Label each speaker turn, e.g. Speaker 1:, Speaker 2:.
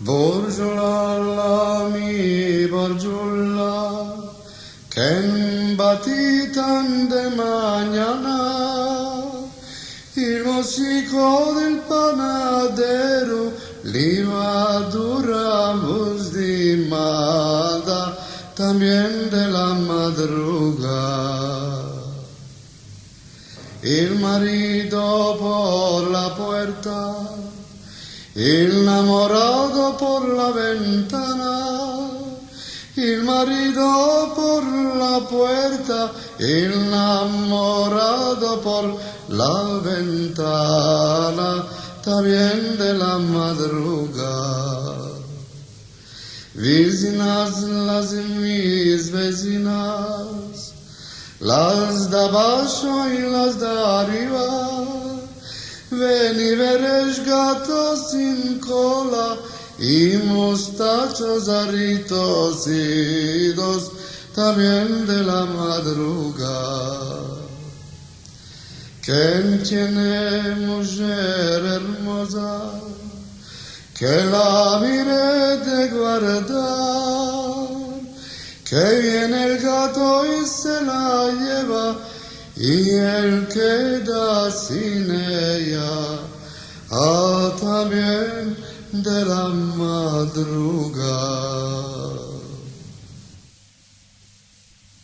Speaker 1: Borjola mi borjola, que en batitan de mañana, y los hijos del panadero livaduramos de mada, también de la madrugada. El marido por la puerta, el enamorado por la ventana, el marido por la puerta, el enamorado por la ventana, también de la madrugada. Vecinas las mis vecinas, las de abajo y las de arriba, ven y veréis gatos sin cola y mostachos arritosidos, también de la madrugada. ¿Quién tiene mujer hermosa que la mire de guardar? Que viene el gato y se la lleva, y él queda sin ella, también de la madrugada.